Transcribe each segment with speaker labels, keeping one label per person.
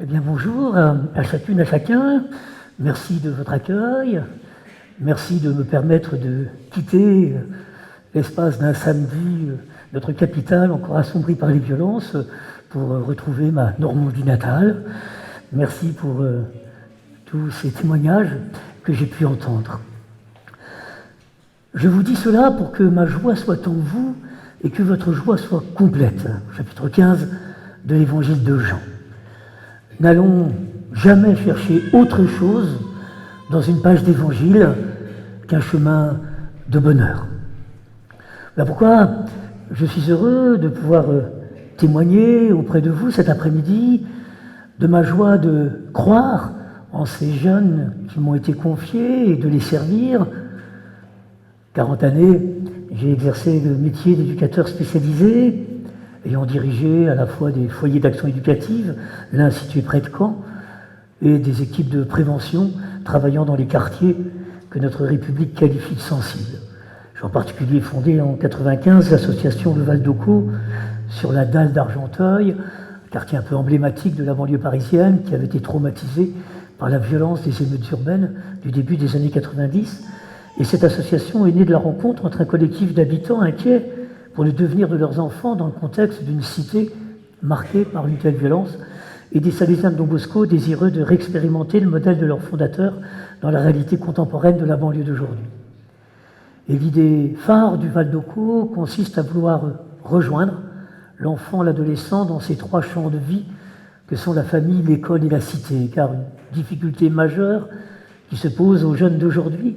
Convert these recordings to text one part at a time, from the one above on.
Speaker 1: Eh bien bonjour à chacune, à chacun. Merci de votre accueil. Merci de me permettre de quitter l'espace d'un samedi, notre capitale encore assombrie par les violences, pour retrouver ma Normandie natale. Merci pour tous ces témoignages que j'ai pu entendre. Je vous dis cela pour que ma joie soit en vous et que votre joie soit complète. Chapitre 15 de l'évangile de Jean. N'allons jamais chercher autre chose dans une page d'évangile qu'un chemin de bonheur. Voilà pourquoi je suis heureux de pouvoir témoigner auprès de vous cet après-midi de ma joie de croire en ces jeunes qui m'ont été confiés et de les servir. 40 années, j'ai exercé le métier d'éducateur spécialisé, ayant dirigé à la fois des foyers d'action éducative, l'un situé près de Caen, et des équipes de prévention travaillant dans les quartiers que notre République qualifie de sensibles. J'ai en particulier fondé en 1995 l'association Le Val d'Ocaux sur la dalle d'Argenteuil, un quartier un peu emblématique de la banlieue parisienne qui avait été traumatisé par la violence des émeutes urbaines du début des années 90. Et cette association est née de la rencontre entre un collectif d'habitants inquiets pour le devenir de leurs enfants dans le contexte d'une cité marquée par une telle violence, et des Salésiens de Don Bosco désireux de réexpérimenter le modèle de leur fondateur dans la réalité contemporaine de la banlieue d'aujourd'hui. Et l'idée phare du Val d'Ocaux consiste à vouloir rejoindre l'enfant, l'adolescent dans ces trois champs de vie que sont la famille, l'école et la cité, car une difficulté majeure qui se pose aux jeunes d'aujourd'hui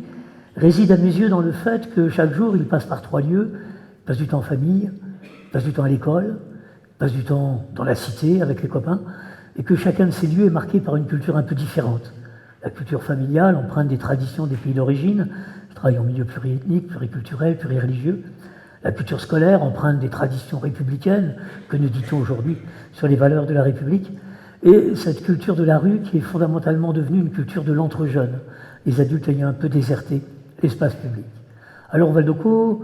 Speaker 1: réside à mes yeux dans le fait que chaque jour ils passent par trois lieux. Ils passent du temps en famille, ils passent du temps à l'école, ils passent du temps dans la cité avec les copains, et que chacun de ces lieux est marqué par une culture un peu différente. La culture familiale, empreinte des traditions des pays d'origine, je travaille en milieu pluriethnique, pluriculturel, plurireligieux. La culture scolaire, empreinte des traditions républicaines, que nous dit-on aujourd'hui sur les valeurs de la République, et cette culture de la rue qui est fondamentalement devenue une culture de l'entre-jeune, les adultes ayant un peu déserté l'espace public. Alors au Val d'Ocaux,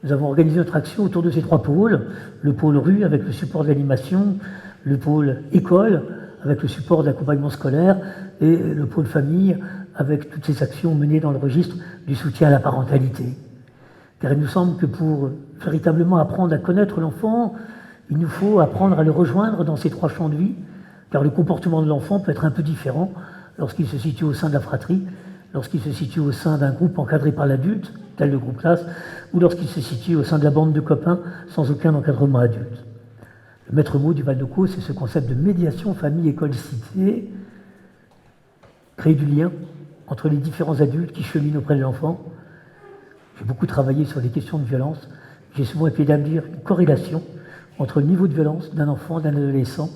Speaker 1: nous avons organisé notre action autour de ces trois pôles, le pôle rue avec le support de l'animation, le pôle école avec le support de l'accompagnement scolaire et le pôle famille avec toutes ces actions menées dans le registre du soutien à la parentalité. Car il nous semble que pour véritablement apprendre à connaître l'enfant, il nous faut apprendre à le rejoindre dans ces trois champs de vie, car le comportement de l'enfant peut être un peu différent lorsqu'il se situe au sein de la fratrie, lorsqu'il se situe au sein d'un groupe encadré par l'adulte, tel le groupe classe, ou lorsqu'il se situe au sein de la bande de copains sans aucun encadrement adulte. Le maître mot du Val d'Ocaux, c'est ce concept de médiation famille-école-cité, créer du lien entre les différents adultes qui cheminent auprès de l'enfant. J'ai beaucoup travaillé sur les questions de violence. J'ai souvent établi une corrélation entre le niveau de violence d'un enfant, d'un adolescent,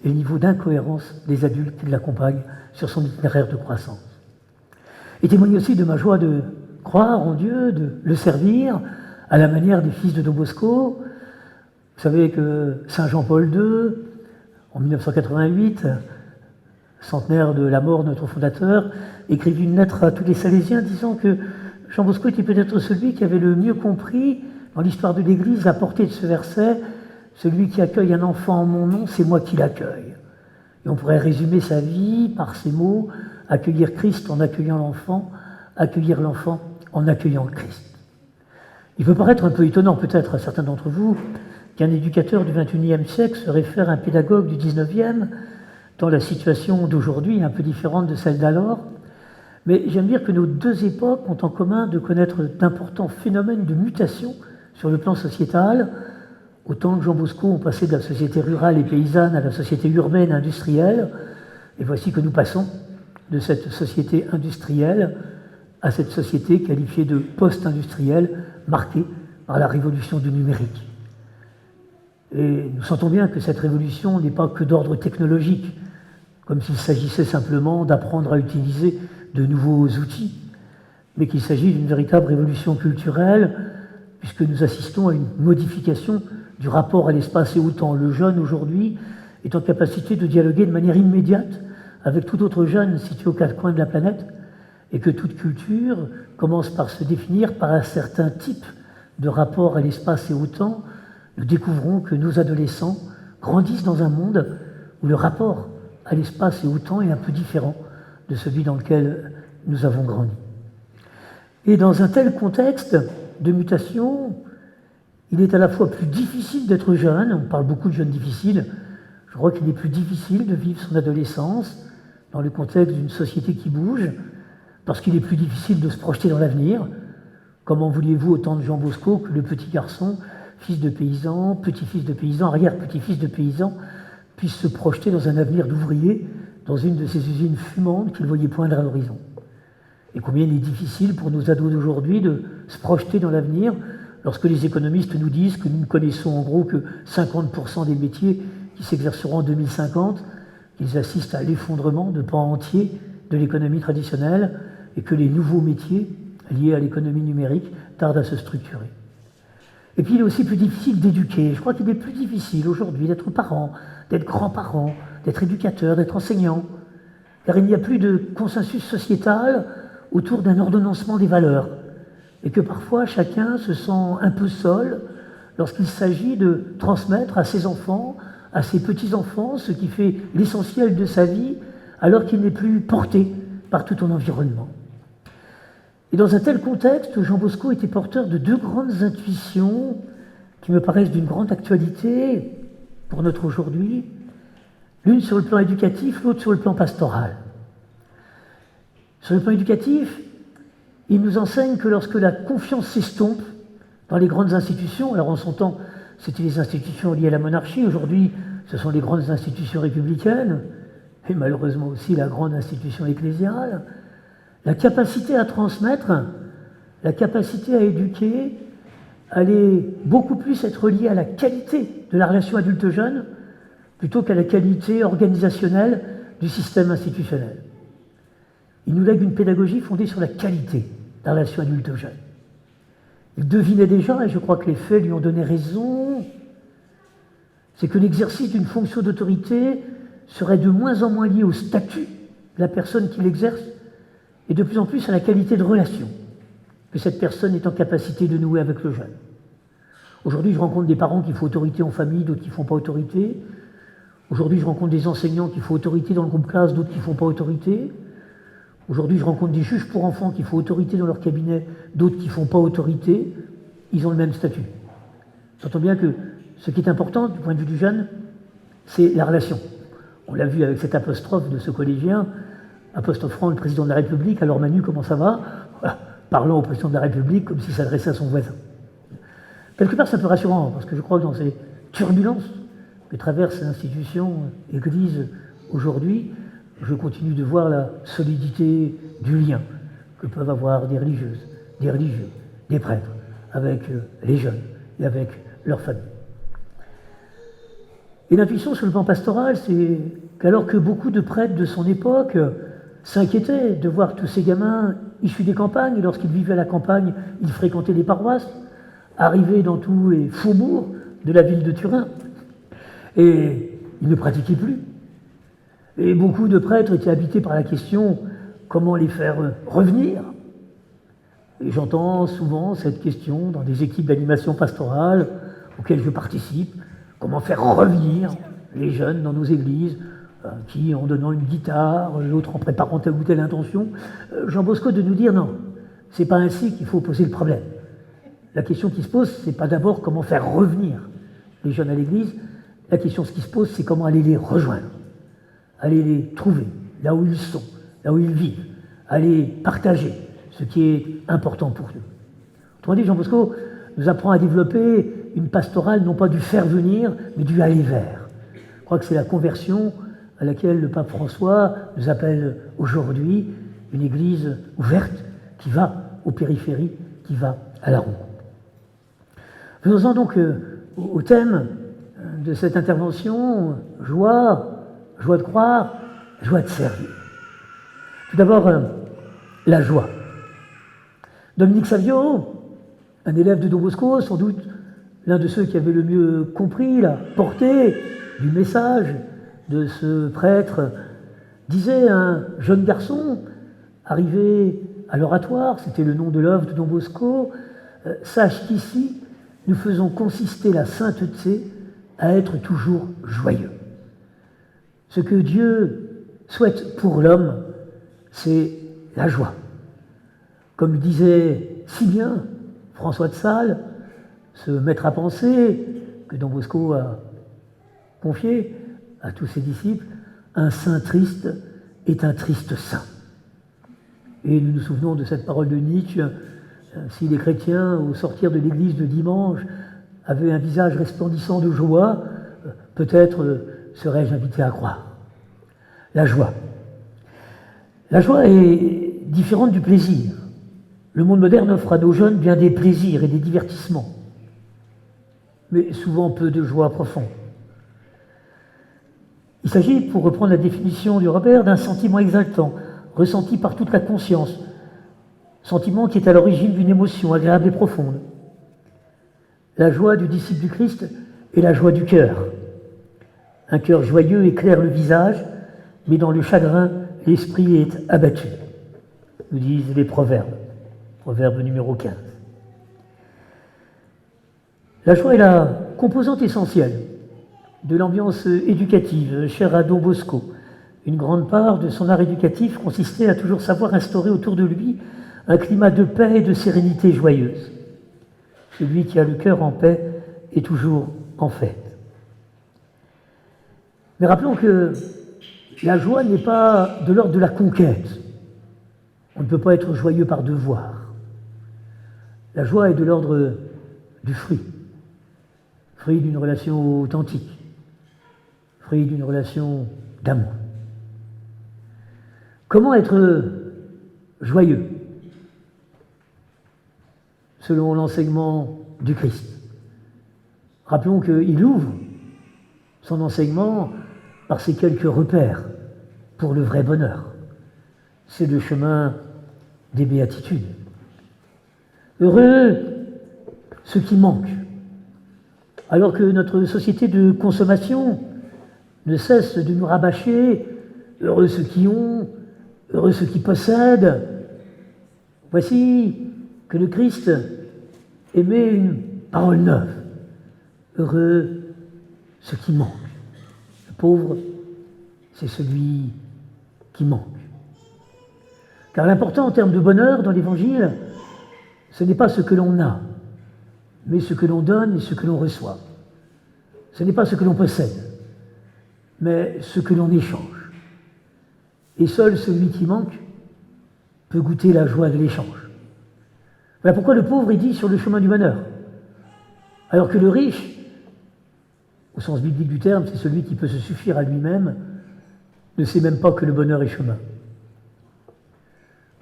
Speaker 1: et le niveau d'incohérence des adultes qui l'accompagnent sur son itinéraire de croissance. Et témoigne aussi de ma joie de croire en Dieu, de le servir à la manière des fils de Don Bosco. Vous savez que Saint Jean-Paul II, en 1988, centenaire de la mort de notre fondateur, écrivit une lettre à tous les Salésiens disant que Jean Bosco était peut-être celui qui avait le mieux compris dans l'histoire de l'Église la portée de ce verset « Celui qui accueille un enfant en mon nom, c'est moi qui l'accueille ». Et on pourrait résumer sa vie par ces mots « Accueillir Christ en accueillant l'enfant, accueillir l'enfant en accueillant le Christ ». Il peut paraître un peu étonnant peut-être à certains d'entre vous qu'un éducateur du XXIe siècle se réfère à un pédagogue du XIXe, tant la situation d'aujourd'hui est un peu différente de celle d'alors. Mais j'aime dire que nos deux époques ont en commun de connaître d'importants phénomènes de mutation sur le plan sociétal. Autant que Jean Bosco ont passé de la société rurale et paysanne à la société urbaine industrielle, et voici que nous passons de cette société industrielle à cette société qualifiée de post-industrielle, marquée par la révolution du numérique. Et nous sentons bien que cette révolution n'est pas que d'ordre technologique, comme s'il s'agissait simplement d'apprendre à utiliser de nouveaux outils, mais qu'il s'agit d'une véritable révolution culturelle, puisque nous assistons à une modification du rapport à l'espace et au temps. Le jeune, aujourd'hui, est en capacité de dialoguer de manière immédiate avec tout autre jeune situé aux quatre coins de la planète, et que toute culture commence par se définir par un certain type de rapport à l'espace et au temps. Nous découvrons que nos adolescents grandissent dans un monde où le rapport à l'espace et au temps est un peu différent de celui dans lequel nous avons grandi. Et dans un tel contexte de mutation, il est à la fois plus difficile d'être jeune, on parle beaucoup de jeunes difficiles, je crois qu'il est plus difficile de vivre son adolescence dans le contexte d'une société qui bouge, parce qu'il est plus difficile de se projeter dans l'avenir. Comment vouliez-vous, au temps de Jean Bosco, que le petit garçon, fils de paysan, petit-fils de paysan, arrière-petit-fils de paysan, puisse se projeter dans un avenir d'ouvrier dans une de ces usines fumantes qu'il voyait poindre à l'horizon. Et combien il est difficile pour nos ados d'aujourd'hui de se projeter dans l'avenir lorsque les économistes nous disent que nous ne connaissons en gros que 50% des métiers qui s'exerceront en 2050, qu'ils assistent à l'effondrement de pans entiers de l'économie traditionnelle et que les nouveaux métiers liés à l'économie numérique tardent à se structurer. Et puis il est aussi plus difficile d'éduquer. Je crois qu'il est plus difficile aujourd'hui d'être parent, d'être grand-parent, d'être éducateur, d'être enseignant, car il n'y a plus de consensus sociétal autour d'un ordonnancement des valeurs, et que parfois chacun se sent un peu seul lorsqu'il s'agit de transmettre à ses enfants, à ses petits-enfants, ce qui fait l'essentiel de sa vie, alors qu'il n'est plus porté par tout ton environnement. Et dans un tel contexte, Jean Bosco était porteur de deux grandes intuitions qui me paraissent d'une grande actualité pour notre aujourd'hui, l'une sur le plan éducatif, l'autre sur le plan pastoral. Sur le plan éducatif, il nous enseigne que lorsque la confiance s'estompe dans les grandes institutions, alors en son temps, c'était les institutions liées à la monarchie, aujourd'hui, ce sont les grandes institutions républicaines, et malheureusement aussi la grande institution ecclésiale, la capacité à transmettre, la capacité à éduquer, allait beaucoup plus être liée à la qualité de la relation adulte-jeune plutôt qu'à la qualité organisationnelle du système institutionnel. Il nous lègue une pédagogie fondée sur la qualité de la relation adulte-jeune. Il devinait déjà, et je crois que les faits lui ont donné raison, c'est que l'exercice d'une fonction d'autorité serait de moins en moins lié au statut de la personne qui l'exerce et de plus en plus à la qualité de relation que cette personne est en capacité de nouer avec le jeune. Aujourd'hui, je rencontre des parents qui font autorité en famille, d'autres qui ne font pas autorité. Aujourd'hui, je rencontre des enseignants qui font autorité dans le groupe classe, d'autres qui ne font pas autorité. Aujourd'hui, je rencontre des juges pour enfants qui font autorité dans leur cabinet, d'autres qui ne font pas autorité. Ils ont le même statut. J'entends bien que ce qui est important du point de vue du jeune, c'est la relation. On l'a vu avec cette apostrophe de ce collégien, apostrophant le président de la République. Alors Manu, comment ça va? Voilà, parlant au président de la République comme s'il s'adressait à son voisin. Quelque part, c'est un peu rassurant, parce que je crois que dans ces turbulences que traverse l'institution Église aujourd'hui, je continue de voir la solidité du lien que peuvent avoir des religieuses, des religieux, des prêtres, avec les jeunes et avec leurs familles. Et l'intuition sur le plan pastoral, c'est qu'alors que beaucoup de prêtres de son époque s'inquiétaient de voir tous ces gamins issus des campagnes, et lorsqu'ils vivaient à la campagne, ils fréquentaient les paroisses, arriver dans tous les faubourgs de la ville de Turin, et ils ne pratiquaient plus. Et beaucoup de prêtres étaient habités par la question comment les faire revenir. Et j'entends souvent cette question dans des équipes d'animation pastorale auxquelles je participe, comment faire revenir les jeunes dans nos églises, qui en donnant une guitare, l'autre en préparant telle ou telle intention. Jean Bosco de nous dire non, c'est pas ainsi qu'il faut poser le problème. La question qui se pose, c'est pas d'abord comment faire revenir les jeunes à l'église, la question qui se pose, c'est comment aller les rejoindre, aller les trouver là où ils sont, là où ils vivent, aller partager ce qui est important pour eux. Autrement dit, Jean Bosco nous apprend à développer une pastorale non pas du faire venir, mais du aller vers. Je crois que c'est la conversion à laquelle le pape François nous appelle aujourd'hui, une église ouverte qui va aux périphéries, qui va à la rencontre. Venons-en donc au thème de cette intervention, joie de croire, joie de servir. Tout d'abord, la joie. Dominique Savio, un élève de Don Bosco, sans doute l'un de ceux qui avait le mieux compris la portée du message de ce prêtre, disait à un jeune garçon arrivé à l'oratoire, c'était le nom de l'œuvre de Don Bosco, « Sache qu'ici, nous faisons consister la sainteté à être toujours joyeux. » Ce que Dieu souhaite pour l'homme, c'est la joie. Comme le disait si bien François de Sales, ce maître à penser que Don Bosco a confié à tous ses disciples, un saint triste est un triste saint. Et nous nous souvenons de cette parole de Nietzsche, si les chrétiens, au sortir de l'église le dimanche, avaient un visage resplendissant de joie, peut-être serais-je invité à croire. La joie. La joie est différente du plaisir. Le monde moderne offre à nos jeunes bien des plaisirs et des divertissements, mais souvent peu de joie profonde. Il s'agit, pour reprendre la définition du Robert, d'un sentiment exaltant, ressenti par toute la conscience, sentiment qui est à l'origine d'une émotion agréable et profonde. La joie du disciple du Christ est la joie du cœur. Un cœur joyeux éclaire le visage, mais dans le chagrin, l'esprit est abattu, nous disent les proverbes. Proverbe numéro 15. La joie est la composante essentielle de l'ambiance éducative chère à Don Bosco. Une grande part de son art éducatif consistait à toujours savoir instaurer autour de lui un climat de paix et de sérénité joyeuse. Celui qui a le cœur en paix est toujours en fête. Mais rappelons que la joie n'est pas de l'ordre de la conquête. On ne peut pas être joyeux par devoir. La joie est de l'ordre du fruit d'une relation authentique, fruit d'une relation d'amour. Comment être joyeux selon l'enseignement du Christ? Rappelons qu'il ouvre son enseignement par ces quelques repères pour le vrai bonheur. C'est le chemin des béatitudes. Heureux ceux qui manquent, alors que notre société de consommation ne cesse de nous rabâcher, heureux ceux qui ont, heureux ceux qui possèdent. Voici que le Christ émet une parole neuve. Heureux ceux qui manquent. Le pauvre, c'est celui qui manque. Car l'important en termes de bonheur dans l'Évangile, ce n'est pas ce que l'on a, mais ce que l'on donne et ce que l'on reçoit. Ce n'est pas ce que l'on possède, mais ce que l'on échange. Et seul celui qui manque peut goûter la joie de l'échange. Voilà pourquoi le pauvre est dit sur le chemin du bonheur, alors que le riche, au sens biblique du terme, c'est celui qui peut se suffire à lui-même, ne sait même pas que le bonheur est chemin.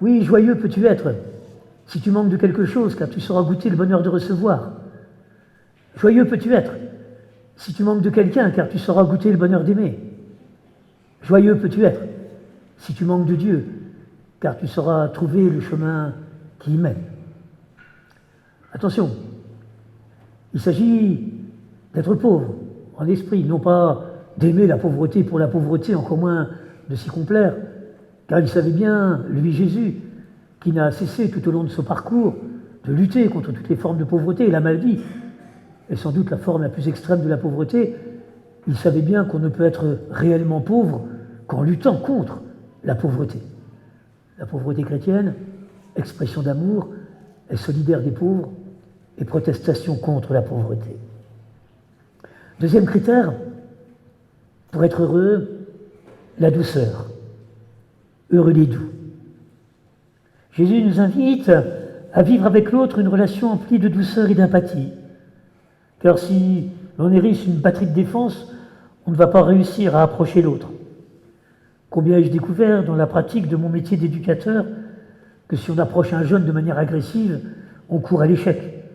Speaker 1: Oui, joyeux peux-tu être si tu manques de quelque chose, car tu sauras goûter le bonheur de recevoir. Joyeux peux-tu être si tu manques de quelqu'un, car tu sauras goûter le bonheur d'aimer. Joyeux peux-tu être si tu manques de Dieu, car tu sauras trouver le chemin qui y mène. Attention, il s'agit d'être pauvre en esprit, non pas d'aimer la pauvreté pour la pauvreté, encore moins de s'y complaire, car il savait bien, lui Jésus, qui n'a cessé tout au long de son parcours de lutter contre toutes les formes de pauvreté, et la maladie est sans doute la forme la plus extrême de la pauvreté. Il savait bien qu'on ne peut être réellement pauvre qu'en luttant contre la pauvreté. La pauvreté chrétienne, expression d'amour, est solidaire des pauvres et protestation contre la pauvreté. Deuxième critère, pour être heureux, la douceur. Heureux les doux. Jésus nous invite à vivre avec l'autre une relation emplie de douceur et d'empathie. Car si l'on hérisse une batterie de défense, on ne va pas réussir à approcher l'autre. Combien ai-je découvert dans la pratique de mon métier d'éducateur que si on approche un jeune de manière agressive, on court à l'échec.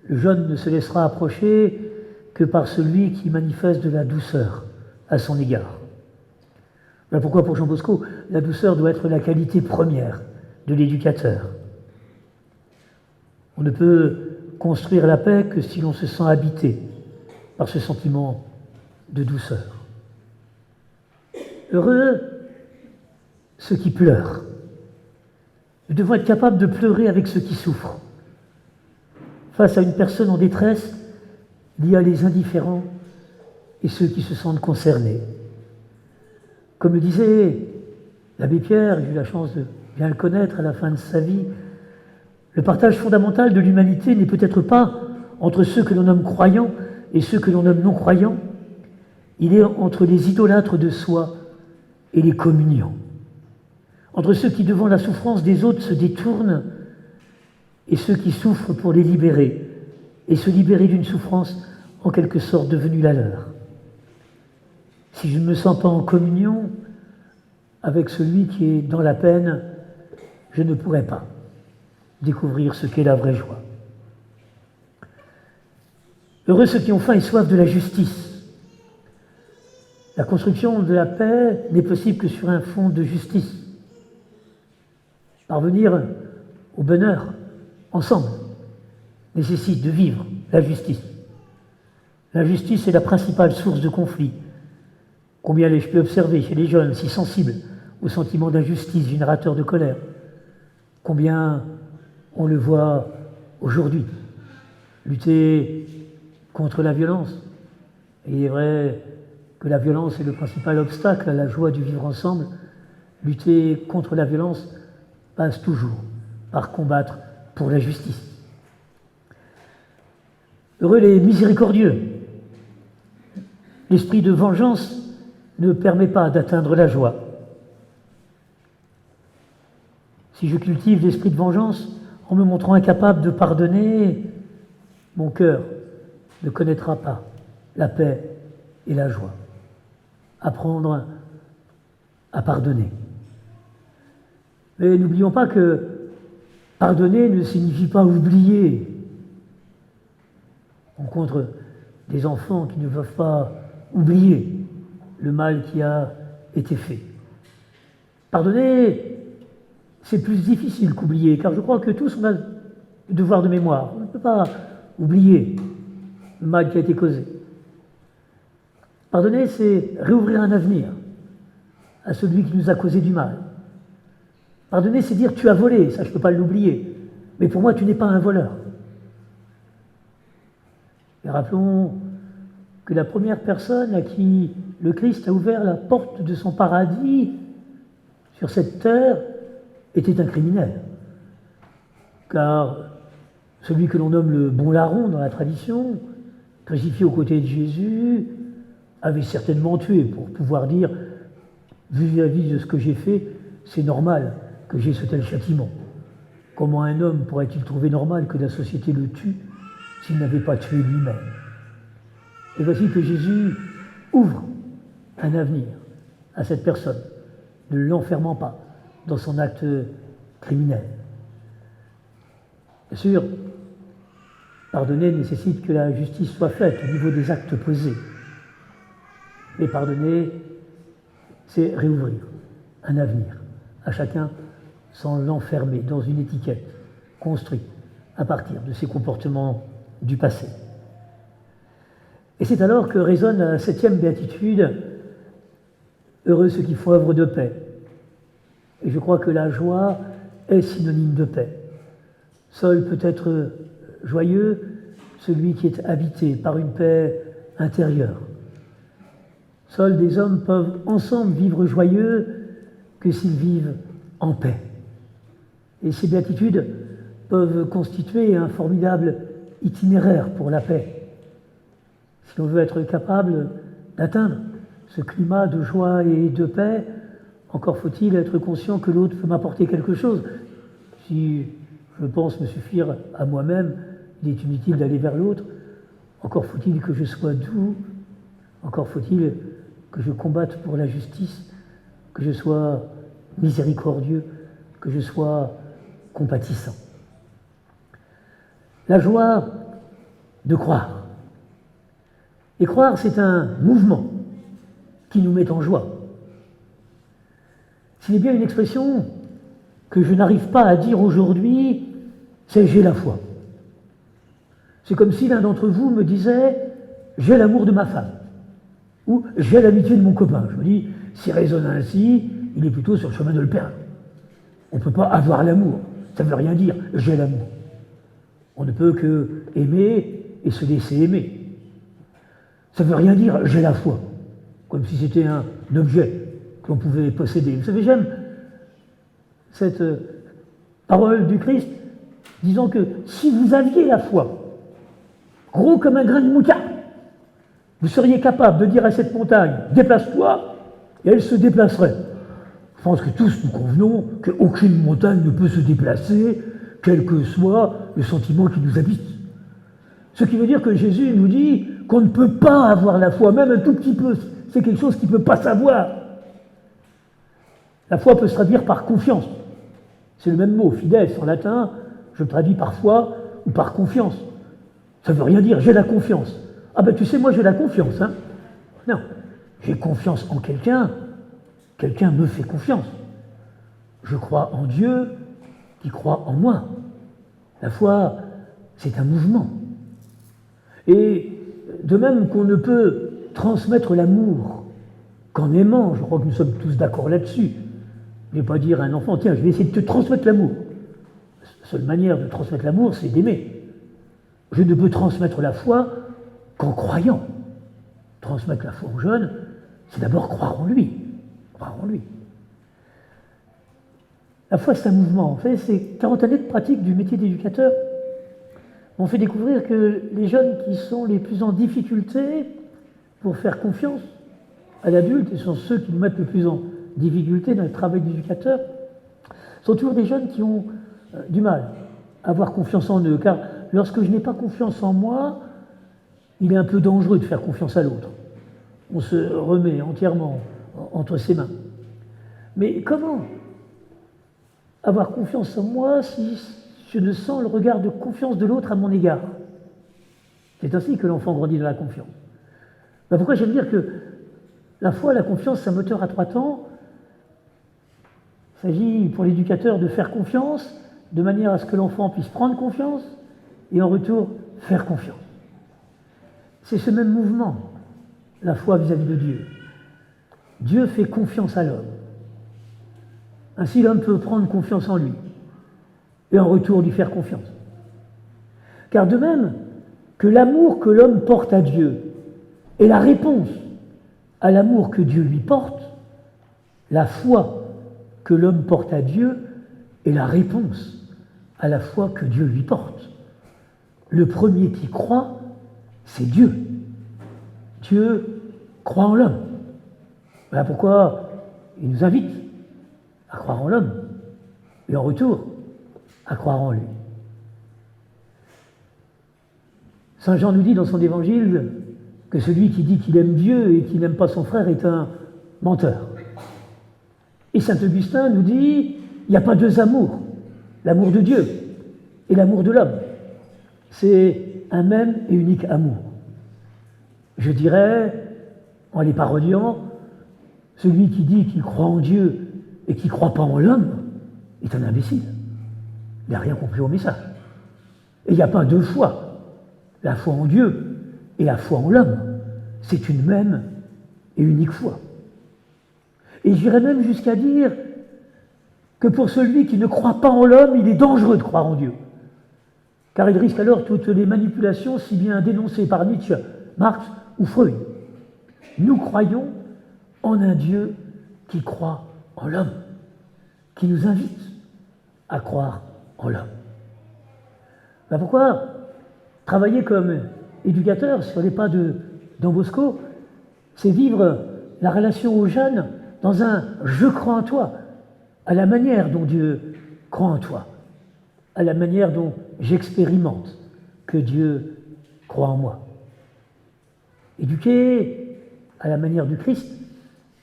Speaker 1: Le jeune ne se laissera approcher que par celui qui manifeste de la douceur à son égard. Voilà pourquoi pour Jean Bosco, la douceur doit être la qualité première de l'éducateur. On ne peut construire la paix que si l'on se sent habité par ce sentiment de douceur. Heureux ceux qui pleurent. Nous devons être capables de pleurer avec ceux qui souffrent. Face à une personne en détresse, il y a les indifférents et ceux qui se sentent concernés. Comme le disait l'abbé Pierre, j'ai eu la chance de bien le connaître à la fin de sa vie, le partage fondamental de l'humanité n'est peut-être pas entre ceux que l'on nomme croyants et ceux que l'on nomme non-croyants, il est entre les idolâtres de soi et les communiants, entre ceux qui, devant la souffrance des autres, se détournent et ceux qui souffrent pour les libérer et se libérer d'une souffrance en quelque sorte devenue la leur. Si je ne me sens pas en communion avec celui qui est dans la peine, je ne pourrai pas découvrir ce qu'est la vraie joie. Heureux ceux qui ont faim et soif de la justice. La construction de la paix n'est possible que sur un fond de justice. Parvenir au bonheur ensemble nécessite de vivre la justice. La justice est la principale source de conflit. Combien l'ai-je pu observer chez les jeunes si sensibles au sentiment d'injustice générateur de colère. Combien on le voit aujourd'hui, lutter contre la violence. Et il est vrai que la violence est le principal obstacle à la joie du vivre ensemble. Lutter contre la violence passe toujours par combattre pour la justice. Heureux les miséricordieux. L'esprit de vengeance ne permet pas d'atteindre la joie. Si je cultive l'esprit de vengeance en me montrant incapable de pardonner, mon cœur ne connaîtra pas la paix et la joie. Apprendre à pardonner. Mais n'oublions pas que pardonner ne signifie pas oublier. On rencontre des enfants qui ne peuvent pas oublier le mal qui a été fait. Pardonner, c'est plus difficile qu'oublier, car je crois que tous on a le devoir de mémoire. On ne peut pas oublier le mal qui a été causé. Pardonner, c'est réouvrir un avenir à celui qui nous a causé du mal. Pardonner, c'est dire tu as volé, ça je ne peux pas l'oublier, mais pour moi tu n'es pas un voleur. Et rappelons que la première personne à qui le Christ a ouvert la porte de son paradis sur cette terre était un criminel. Car celui que l'on nomme le bon larron dans la tradition, crucifié aux côtés de Jésus, avait certainement tué pour pouvoir dire, vis-à-vis de ce que j'ai fait, c'est normal que j'ai ce tel châtiment. Comment un homme pourrait-il trouver normal que la société le tue s'il n'avait pas tué lui-même? Et voici que Jésus ouvre un avenir à cette personne, ne l'enfermant pas dans son acte criminel. Bien sûr, pardonner nécessite que la justice soit faite au niveau des actes posés. Mais pardonner, c'est réouvrir un avenir à chacun sans l'enfermer dans une étiquette construite à partir de ses comportements du passé. Et c'est alors que résonne la 7e béatitude, « Heureux ceux qui font œuvre de paix ». Et je crois que la joie est synonyme de paix. Seul peut être joyeux celui qui est habité par une paix intérieure. Seuls des hommes peuvent ensemble vivre joyeux que s'ils vivent en paix. Et ces béatitudes peuvent constituer un formidable itinéraire pour la paix. Si l'on veut être capable d'atteindre ce climat de joie et de paix, encore faut-il être conscient que l'autre peut m'apporter quelque chose. Si je pense me suffire à moi-même, il est inutile d'aller vers l'autre. Encore faut-il que je sois doux, encore faut-il que je combatte pour la justice, que je sois miséricordieux, que je sois compatissant. La joie de croire. Et croire, c'est un mouvement qui nous met en joie. S'il est bien une expression que je n'arrive pas à dire aujourd'hui, c'est « j'ai la foi ». C'est comme si l'un d'entre vous me disait « j'ai l'amour de ma femme » ou « j'ai l'amitié de mon copain ». Je me dis, s'il raisonne ainsi, il est plutôt sur le chemin de le perdre. On ne peut pas avoir l'amour, ça ne veut rien dire « j'ai l'amour ». On ne peut que aimer et se laisser aimer. Ça ne veut rien dire « j'ai la foi », comme si c'était un objet que l'on pouvait posséder. Vous savez, j'aime cette parole du Christ disant que si vous aviez la foi, gros comme un grain de moutarde, vous seriez capable de dire à cette montagne, déplace-toi, et elle se déplacerait. Je pense que tous nous convenons qu'aucune montagne ne peut se déplacer, quel que soit le sentiment qui nous habite. Ce qui veut dire que Jésus nous dit qu'on ne peut pas avoir la foi, même un tout petit peu. C'est quelque chose qu'il ne peut pas savoir. La foi peut se traduire par confiance. C'est le même mot, fides en latin, je le traduis par foi ou par confiance. Ça ne veut rien dire, j'ai la confiance. Ah ben tu sais, moi j'ai la confiance. Hein. Non, j'ai confiance en quelqu'un, quelqu'un me fait confiance. Je crois en Dieu qui croit en moi. La foi, c'est un mouvement. Et de même qu'on ne peut transmettre l'amour qu'en aimant, je crois que nous sommes tous d'accord là-dessus. Je ne vais pas dire à un enfant, tiens, je vais essayer de te transmettre l'amour. La seule manière de transmettre l'amour, c'est d'aimer. Je ne peux transmettre la foi qu'en croyant. Transmettre la foi aux jeunes, c'est d'abord croire en lui. Croire en lui. La foi, c'est un mouvement. En fait, c'est 40 années de pratique du métier d'éducateur m'ont fait découvrir que les jeunes qui sont les plus en difficulté pour faire confiance à l'adulte, et sont ceux qui nous mettent le plus en difficulté dans le travail d'éducateur, sont toujours des jeunes qui ont du mal à avoir confiance en eux. Car lorsque je n'ai pas confiance en moi, il est un peu dangereux de faire confiance à l'autre. On se remet entièrement entre ses mains. Mais comment avoir confiance en moi si je ne sens le regard de confiance de l'autre à mon égard? C'est ainsi que l'enfant grandit dans la confiance. Ben pourquoi j'aime dire que la foi, la confiance, c'est un moteur à 3 temps. Il s'agit pour l'éducateur de faire confiance, de manière à ce que l'enfant puisse prendre confiance, et en retour, faire confiance. C'est ce même mouvement, la foi vis-à-vis de Dieu. Dieu fait confiance à l'homme. Ainsi, l'homme peut prendre confiance en lui, et en retour lui faire confiance. Car de même que l'amour que l'homme porte à Dieu est la réponse à l'amour que Dieu lui porte, la foi que l'homme porte à Dieu est la réponse à la foi que Dieu lui porte. Le premier qui croit, c'est Dieu. Dieu croit en l'homme. Voilà pourquoi il nous invite à croire en l'homme, et en retour, à croire en lui. Saint Jean nous dit dans son évangile que celui qui dit qu'il aime Dieu et qui n'aime pas son frère est un menteur. Et saint Augustin nous dit il n'y a pas deux amours, l'amour de Dieu et l'amour de l'homme. C'est un même et unique amour. Je dirais, en les parodiant, celui qui dit qu'il croit en Dieu et qui ne croit pas en l'homme est un imbécile. Il n'a rien compris au message. Et il n'y a pas deux foi. La foi en Dieu et la foi en l'homme, c'est une même et unique foi. Et j'irais même jusqu'à dire que pour celui qui ne croit pas en l'homme, il est dangereux de croire en Dieu. Car il risque alors toutes les manipulations si bien dénoncées par Nietzsche, Marx ou Freud. Nous croyons en un Dieu qui croit en l'homme, qui nous invite à croire en l'homme. Ben pourquoi travailler comme éducateur sur les pas de Don Bosco, c'est vivre la relation aux jeunes dans un « je crois en toi », à la manière dont Dieu croit en toi, à la manière dont j'expérimente que Dieu croit en moi. Éduquer à la manière du Christ,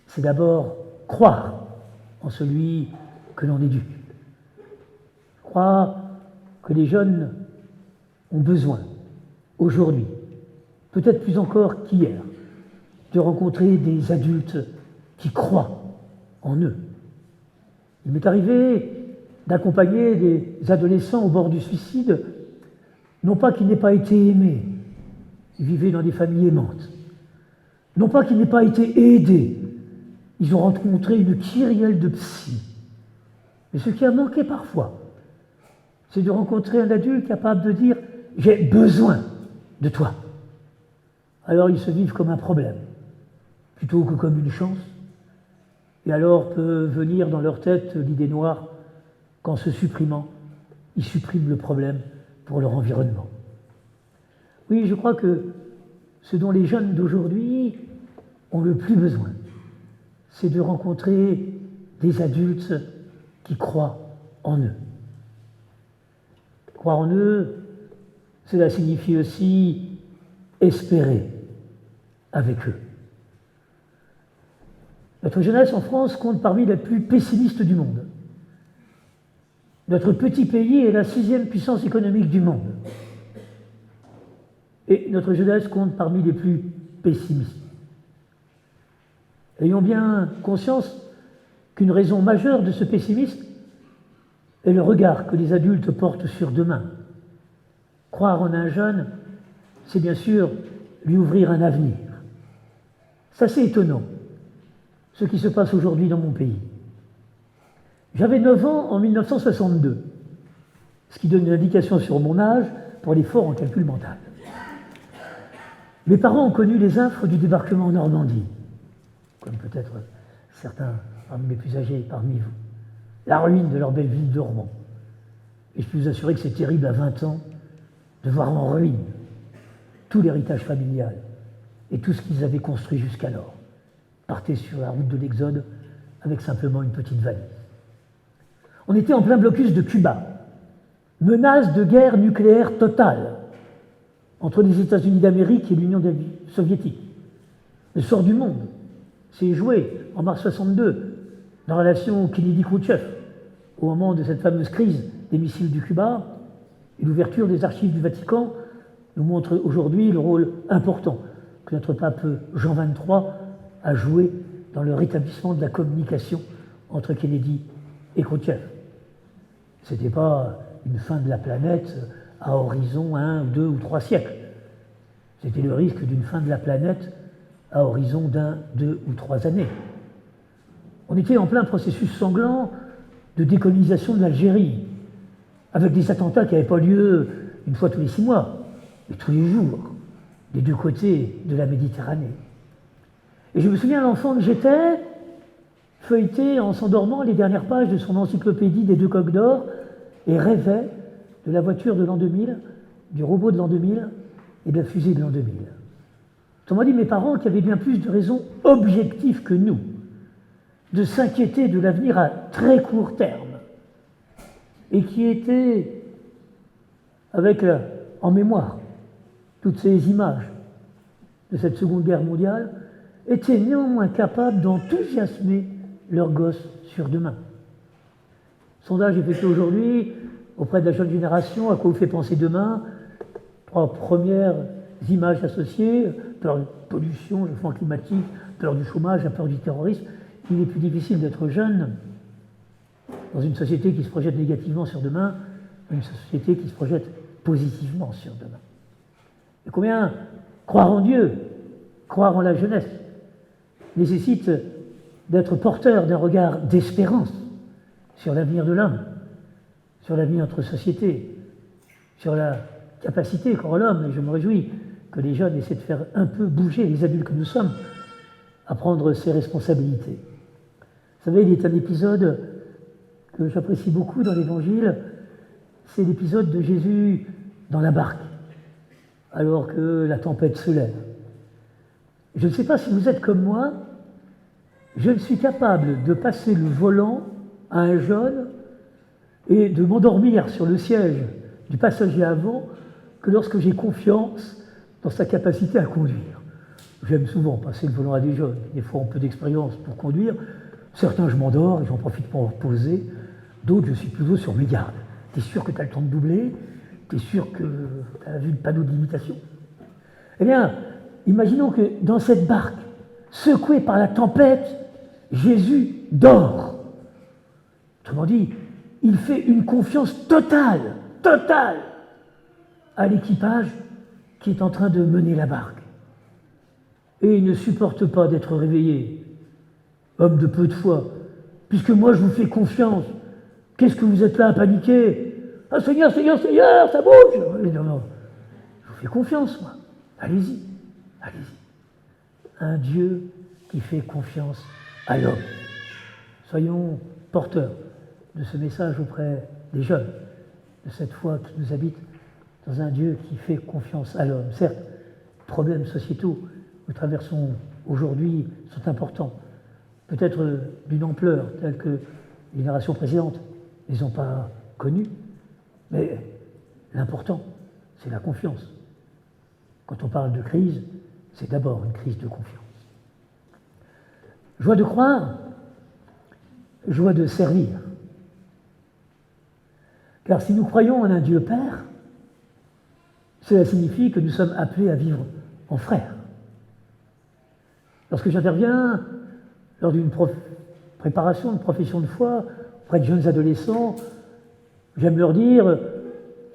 Speaker 1: c'est d'abord croire en celui que l'on éduque. Croire que les jeunes ont besoin, aujourd'hui, peut-être plus encore qu'hier, de rencontrer des adultes qui croient en eux. Il m'est arrivé d'accompagner des adolescents au bord du suicide, non pas qu'ils n'aient pas été aimés, ils vivaient dans des familles aimantes, non pas qu'ils n'aient pas été aidés, ils ont rencontré une kyrielle de psy. Mais ce qui a manqué parfois, c'est de rencontrer un adulte capable de dire « j'ai besoin de toi ». Alors ils se vivent comme un problème, plutôt que comme une chance. Et alors peut venir dans leur tête l'idée noire qu'en se supprimant, ils suppriment le problème pour leur environnement. Oui, je crois que ce dont les jeunes d'aujourd'hui ont le plus besoin, c'est de rencontrer des adultes qui croient en eux. Croire en eux, cela signifie aussi espérer avec eux. Notre jeunesse en France compte parmi les plus pessimistes du monde. Notre petit pays est la 6e puissance économique du monde. Et notre jeunesse compte parmi les plus pessimistes. Ayons bien conscience qu'une raison majeure de ce pessimisme est le regard que les adultes portent sur demain. Croire en un jeune, c'est bien sûr lui ouvrir un avenir. C'est assez étonnant, ce qui se passe aujourd'hui dans mon pays. J'avais 9 ans en 1962, ce qui donne une indication sur mon âge pour l'effort en calcul mental. Mes parents ont connu les affres du débarquement en Normandie, comme peut-être certains parmi les plus âgés parmi vous. La ruine de leur belle ville de Rouen. Et je peux vous assurer que c'est terrible à 20 ans de voir en ruine tout l'héritage familial et tout ce qu'ils avaient construit jusqu'alors. Partaient sur la route de l'Exode avec simplement une petite valise. On était en plein blocus de Cuba. Menace de guerre nucléaire totale entre les États-Unis d'Amérique et l'Union soviétique. Le sort du monde s'est joué en mars 62 dans la relation Kennedy-Khrouchtchev, au moment de cette fameuse crise des missiles du Cuba, et l'ouverture des archives du Vatican nous montre aujourd'hui le rôle important que notre pape Jean XXIII a joué dans le rétablissement de la communication entre Kennedy et Khrouchtchev. Ce n'était pas une fin de la planète à horizon 1, 2 ou 3 siècles. C'était le risque d'une fin de la planète à horizon d'1, 2 ou 3 années. On était en plein processus sanglant de décolonisation de l'Algérie, avec des attentats qui n'avaient pas lieu une fois tous les 6 mois, mais tous les jours, des deux côtés de la Méditerranée. Et je me souviens, l'enfant que j'étais, feuilletait en s'endormant les dernières pages de son encyclopédie des 2 coqs d'or et rêvait de la voiture de l'an 2000, du robot de l'an 2000 et de la fusée de l'an 2000. Autrement dit, mes parents, qui avaient bien plus de raisons objectives que nous, de s'inquiéter de l'avenir à très court terme, et qui étaient, avec en mémoire toutes ces images de cette Seconde Guerre mondiale, étaient néanmoins capables d'enthousiasmer leurs gosses sur demain. Sondage effectué aujourd'hui auprès de la jeune génération, à quoi vous fait penser demain? 3 premières images associées: peur de pollution, le changement climatique, peur du chômage, la peur du terrorisme. Il est plus difficile d'être jeune dans une société qui se projette négativement sur demain, une société qui se projette positivement sur demain. Et combien croire en Dieu, croire en la jeunesse, nécessite d'être porteur d'un regard d'espérance sur l'avenir de l'homme, sur l'avenir de notre société, sur la capacité qu'aura l'homme, et je me réjouis que les jeunes essaient de faire un peu bouger les adultes que nous sommes à prendre ses responsabilités. Vous savez, il y a un épisode que j'apprécie beaucoup dans l'Évangile, c'est l'épisode de Jésus dans la barque, alors que la tempête se lève. Je ne sais pas si vous êtes comme moi, je ne suis capable de passer le volant à un jeune et de m'endormir sur le siège du passager avant que lorsque j'ai confiance dans sa capacité à conduire. J'aime souvent passer le volant à des jeunes, des fois ont peu d'expérience pour conduire. Certains, je m'endors et j'en profite pour me reposer. D'autres, je suis plutôt sur mes gardes. T'es sûr que tu as le temps de doubler? T'es sûr que tu as vu le panneau de limitation? Eh bien, imaginons que dans cette barque, secouée par la tempête, Jésus dort. Autrement dit, il fait une confiance totale à l'équipage qui est en train de mener la barque. Et il ne supporte pas d'être réveillé. Homme de peu de foi, puisque moi je vous fais confiance, qu'est-ce que vous êtes là à paniquer? Ah, Seigneur, Seigneur, Seigneur, ça bouge! Non, je vous fais confiance, moi. Allez-y, allez-y. Un Dieu qui fait confiance à l'homme. Soyons porteurs de ce message auprès des jeunes, de cette foi qui nous habite dans un Dieu qui fait confiance à l'homme. Certes, les problèmes sociétaux que nous traversons aujourd'hui sont importants, peut-être d'une ampleur telle que les générations précédentes ne les ont pas connus, mais l'important, c'est la confiance. Quand on parle de crise, c'est d'abord une crise de confiance. Joie de croire, joie de servir. Car si nous croyons en un Dieu Père, cela signifie que nous sommes appelés à vivre en frères. Lorsque j'interviens lors d'une préparation de profession de foi auprès de jeunes adolescents, j'aime leur dire,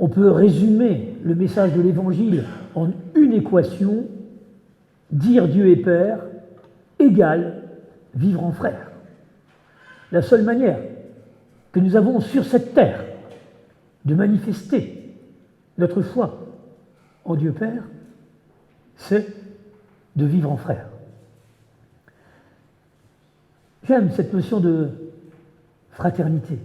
Speaker 1: on peut résumer le message de l'Évangile en une équation, dire Dieu est Père égale vivre en frère. La seule manière que nous avons sur cette terre de manifester notre foi en Dieu Père, c'est de vivre en frère. J'aime cette notion de fraternité,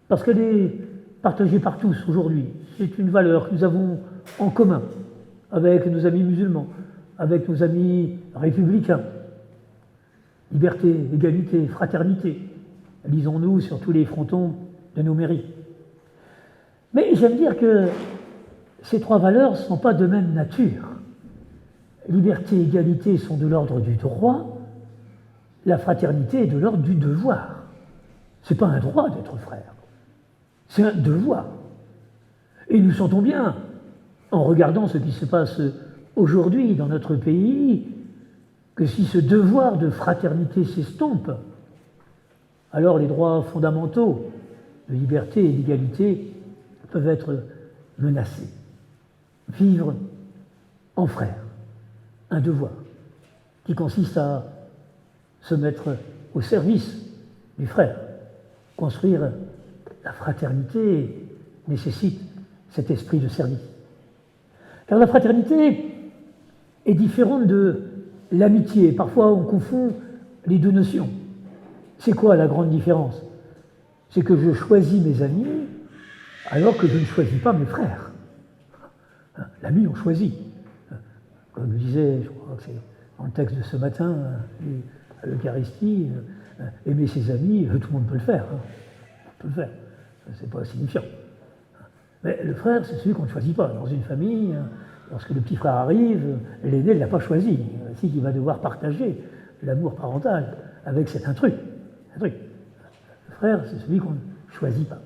Speaker 1: parce qu'elle est partagée par tous aujourd'hui. C'est une valeur que nous avons en commun avec nos amis musulmans, avec nos amis républicains. Liberté, égalité, fraternité, lisons-nous sur tous les frontons de nos mairies. Mais j'aime dire que ces trois valeurs ne sont pas de même nature. Liberté et égalité sont de l'ordre du droit, la fraternité est de l'ordre du devoir. Ce n'est pas un droit d'être frère, c'est un devoir. Et nous sentons bien, en regardant ce qui se passe aujourd'hui dans notre pays, que si ce devoir de fraternité s'estompe, alors les droits fondamentaux de liberté et d'égalité peuvent être menacés. Vivre en frère, un devoir qui consiste à se mettre au service du frère. Construire la fraternité nécessite cet esprit de service. Car la fraternité est différente de l'amitié. Parfois, on confond les deux notions. C'est quoi la grande différence? C'est que je choisis mes amis alors que je ne choisis pas mes frères. L'ami, on choisit. Comme le disait, je crois que c'est dans le texte de ce matin, à l'Eucharistie, aimer ses amis, tout le monde peut le faire. On peut le faire. C'est pas signifiant. Mais le frère, c'est celui qu'on ne choisit pas. Dans une famille, lorsque le petit frère arrive, l'aîné ne l'a pas choisi. C'est qu'il va devoir partager l'amour parental avec cet intrus. Le frère, c'est celui qu'on ne choisit pas.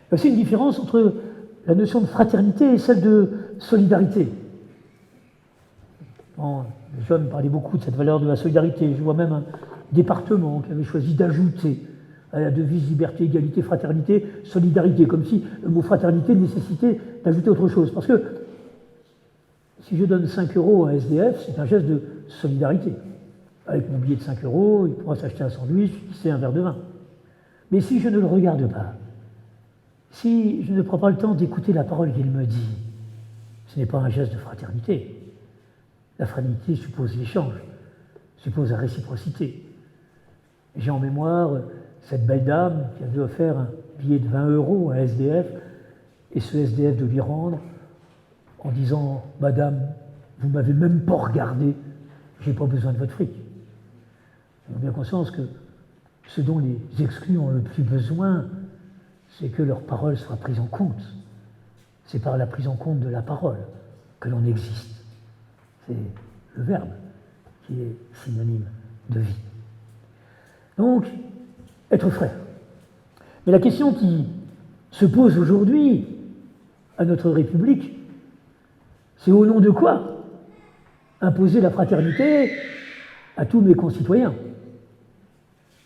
Speaker 1: Il y a aussi une différence entre la notion de fraternité et celle de solidarité. Bon, les jeunes parlaient beaucoup de cette valeur de la solidarité. Je vois même un département qui avait choisi d'ajouter à la devise liberté, égalité, fraternité, solidarité, comme si le mot fraternité nécessitait d'ajouter autre chose. Parce que si je donne 5 € à un SDF, c'est un geste de solidarité. Avec mon billet de 5 €, il pourra s'acheter un sandwich, c'est un verre de vin. Mais si je ne le regarde pas, si je ne prends pas le temps d'écouter la parole qu'il me dit, ce n'est pas un geste de fraternité. La fraternité suppose l'échange, suppose la réciprocité. J'ai en mémoire cette belle dame qui avait offert un billet de 20 € à un SDF, et ce SDF de lui rendre en disant « Madame, vous ne m'avez même pas regardé, je n'ai pas besoin de votre fric ». J'ai bien conscience que ce dont les exclus ont le plus besoin, c'est que leur parole soit prise en compte. C'est par la prise en compte de la parole que l'on existe. C'est le verbe qui est synonyme de vie. Donc, être frère. Mais la question qui se pose aujourd'hui à notre République, c'est au nom de quoi imposer la fraternité à tous mes concitoyens?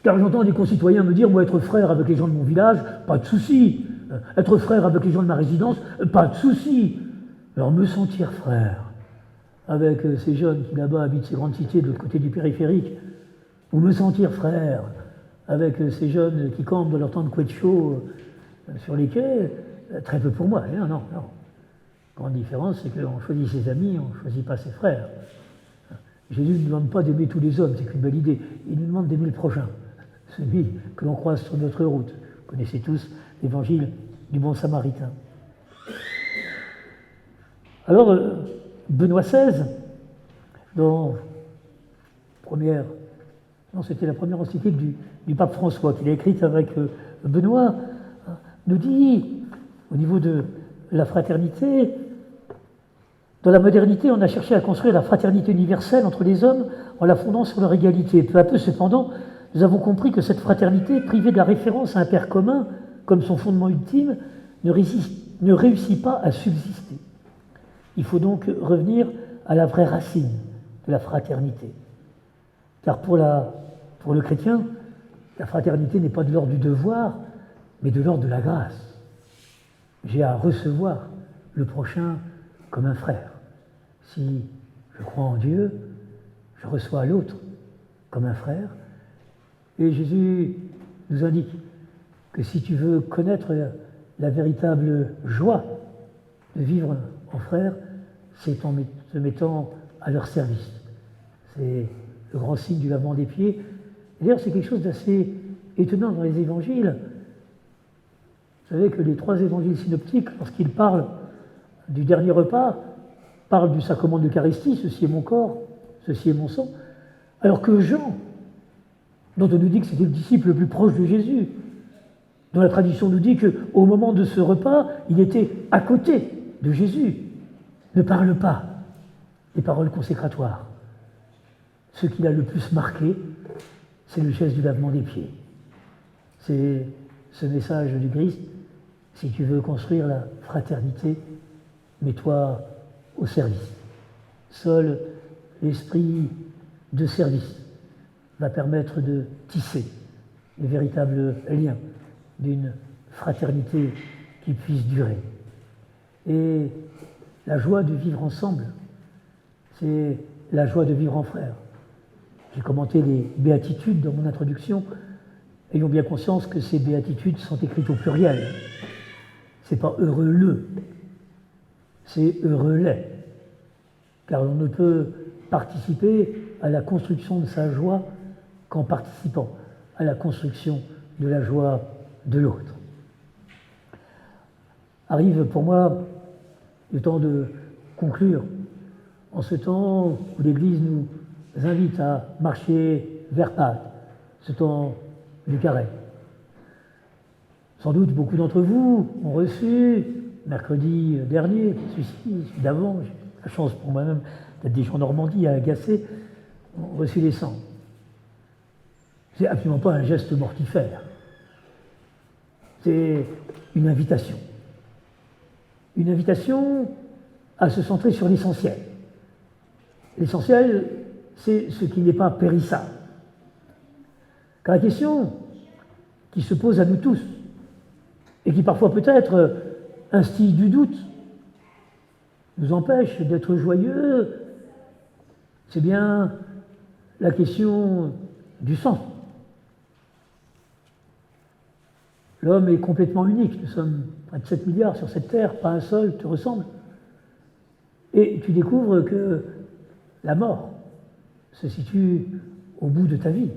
Speaker 1: Car j'entends des concitoyens me dire, moi, être frère avec les gens de mon village, pas de souci. Être frère avec les gens de ma résidence, pas de souci. Alors me sentir frère avec ces jeunes qui là-bas habitent ces grandes cités de l'autre côté du périphérique, ou me sentir frère avec ces jeunes qui campent dans leur temps de couette chaud sur les quais, très peu pour moi. Non. La grande différence, c'est qu'on choisit ses amis, on ne choisit pas ses frères. Jésus ne nous demande pas d'aimer tous les hommes, c'est qu'une belle idée. Il nous demande d'aimer le prochain. celui que l'on croise sur notre route. Vous connaissez tous l'évangile du bon samaritain. Alors, Benoît XVI, c'était la première encyclique du pape François qu'il a écrite avec Benoît, nous dit, au niveau de la fraternité, dans la modernité, on a cherché à construire la fraternité universelle entre les hommes en la fondant sur leur égalité. Peu à peu, cependant, nous avons compris que cette fraternité, privée de la référence à un père commun, comme son fondement ultime, ne réussit pas à subsister. Il faut donc revenir à la vraie racine de la fraternité. Car pour le chrétien, la fraternité n'est pas de l'ordre du devoir, mais de l'ordre de la grâce. J'ai à recevoir le prochain comme un frère. Si je crois en Dieu, je reçois l'autre comme un frère. Et Jésus nous indique que si tu veux connaître la véritable joie de vivre en frère, c'est en te mettant à leur service. C'est le grand signe du lavement des pieds. D'ailleurs, c'est quelque chose d'assez étonnant dans les évangiles. Vous savez que les 3 évangiles synoptiques, lorsqu'ils parlent du dernier repas, parlent du sacrement de l'Eucharistie, ceci est mon corps, ceci est mon sang, alors que Jean, dont on nous dit que c'était le disciple le plus proche de Jésus, dont la tradition nous dit qu'au moment de ce repas, il était à côté de Jésus, ne parle pas des paroles consécratoires. Ce qui l'a le plus marqué, c'est le geste du lavement des pieds. C'est ce message du Christ: si tu veux construire la fraternité, mets-toi au service. Seul l'esprit de service va permettre de tisser les véritables liens d'une fraternité qui puisse durer. Et la joie de vivre ensemble, c'est la joie de vivre en frères. J'ai commenté les béatitudes dans mon introduction. Ayons bien conscience que ces béatitudes sont écrites au pluriel. C'est pas heureux le, c'est heureux les. Car on ne peut participer à la construction de sa joie qu'en participant à la construction de la joie de l'autre. Arrive pour moi le temps de conclure, en ce temps où l'Église nous invite à marcher vers Pâques, ce temps du carême. Sans doute beaucoup d'entre vous ont reçu, mercredi dernier, celui-ci d'avant, j'ai la chance pour moi-même d'être des gens en Normandie à Agacé, ont reçu les cendres. C'est absolument pas un geste mortifère. C'est une invitation. Une invitation à se centrer sur l'essentiel. L'essentiel, c'est ce qui n'est pas périssable. Car la question qui se pose à nous tous, et qui parfois peut-être instille du doute, nous empêche d'être joyeux, c'est bien la question du sens. L'homme est complètement unique, nous sommes près de 7 milliards sur cette terre, pas un seul te ressemble. Et tu découvres que la mort se situe au bout de ta vie.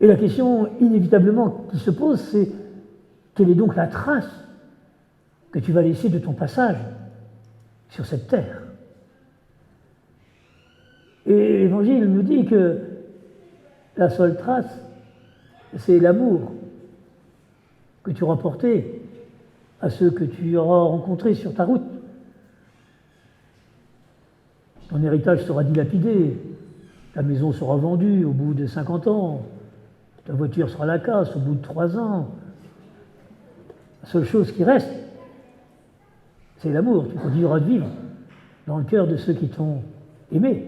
Speaker 1: Et la question inévitablement qui se pose, c'est quelle est donc la trace que tu vas laisser de ton passage sur cette terre? Et l'Évangile nous dit que la seule trace, c'est l'amour que tu auras porté à ceux que tu auras rencontrés sur ta route. Ton héritage sera dilapidé, ta maison sera vendue au bout de 50 ans, ta voiture sera à la casse au bout de 3 ans. La seule chose qui reste, c'est l'amour. Tu continueras de vivre dans le cœur de ceux qui t'ont aimé.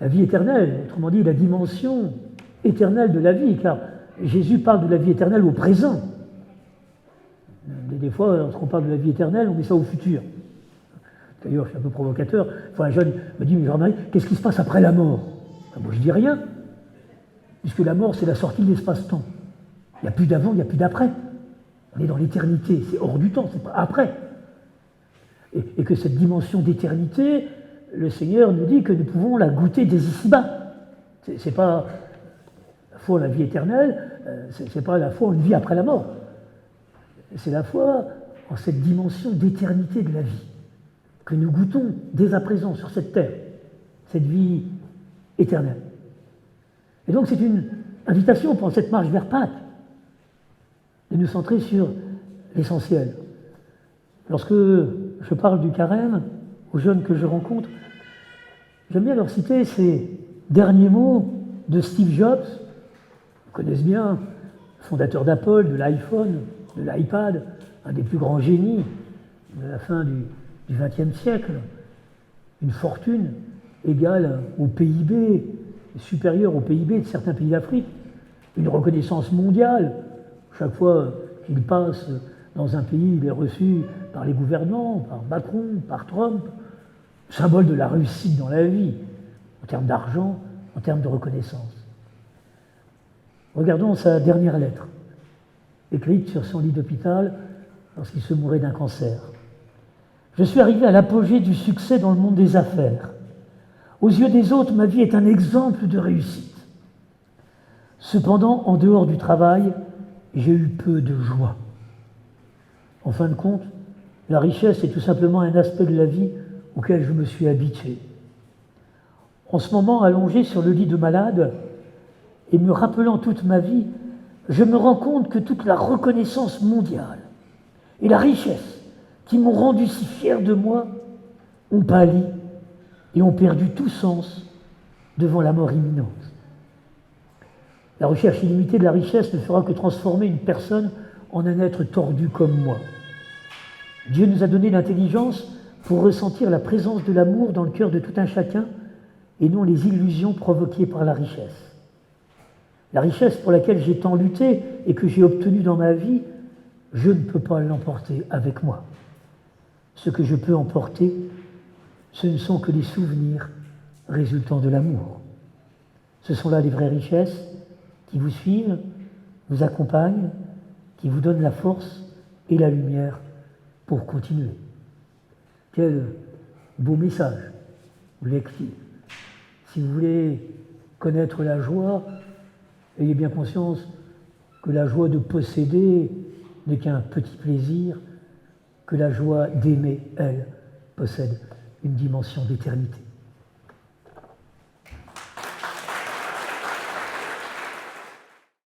Speaker 1: La vie éternelle, autrement dit la dimension éternelle de la vie, car Jésus parle de la vie éternelle au présent. Des fois, lorsqu'on parle de la vie éternelle, on met ça au futur. D'ailleurs, je suis un peu provocateur. Enfin, un jeune me dit, mais Jean-Marie, qu'est-ce qui se passe après la mort? Moi, je dis rien, puisque la mort, c'est la sortie de l'espace-temps. Il n'y a plus d'avant, il n'y a plus d'après. On est dans l'éternité, c'est hors du temps, c'est pas après. Et que cette dimension d'éternité, le Seigneur nous dit que nous pouvons la goûter dès ici-bas. C'est pas la foi en la vie éternelle, c'est pas la foi en une vie après la mort. C'est la foi en cette dimension d'éternité de la vie que nous goûtons dès à présent sur cette terre, cette vie éternelle. Et donc c'est une invitation pour cette marche vers Pâques de nous centrer sur l'essentiel. Lorsque je parle du carême aux jeunes que je rencontre, j'aime bien leur citer ces derniers mots de Steve Jobs, ils connaissent bien, fondateur d'Apple, de l'iPhone, de l'iPad, un des plus grands génies de la fin du XXe siècle, une fortune égale au PIB, supérieure au PIB de certains pays d'Afrique, une reconnaissance mondiale. Chaque fois qu'il passe dans un pays, il est reçu par les gouvernants, par Macron, par Trump, symbole de la réussite dans la vie, en termes d'argent, en termes de reconnaissance. Regardons sa dernière lettre, écrite sur son lit d'hôpital lorsqu'il se mourait d'un cancer. Je suis arrivé à l'apogée du succès dans le monde des affaires. Aux yeux des autres, ma vie est un exemple de réussite. Cependant, en dehors du travail, j'ai eu peu de joie. En fin de compte, la richesse est tout simplement un aspect de la vie auquel je me suis habitué. En ce moment, allongé sur le lit de malade et me rappelant toute ma vie, je me rends compte que toute la reconnaissance mondiale et la richesse qui m'ont rendu si fier de moi ont pâli et ont perdu tout sens devant la mort imminente. La recherche illimitée de la richesse ne fera que transformer une personne en un être tordu comme moi. Dieu nous a donné l'intelligence pour ressentir la présence de l'amour dans le cœur de tout un chacun et non les illusions provoquées par la richesse. La richesse pour laquelle j'ai tant lutté et que j'ai obtenue dans ma vie, je ne peux pas l'emporter avec moi. Ce que je peux emporter, ce ne sont que des souvenirs résultant de l'amour. Ce sont là les vraies richesses qui vous suivent, vous accompagnent, qui vous donnent la force et la lumière pour continuer. Quel beau message, vous lectez. Si vous voulez connaître la joie, ayez bien conscience que la joie de posséder n'est qu'un petit plaisir, que la joie d'aimer, elle, possède une dimension d'éternité.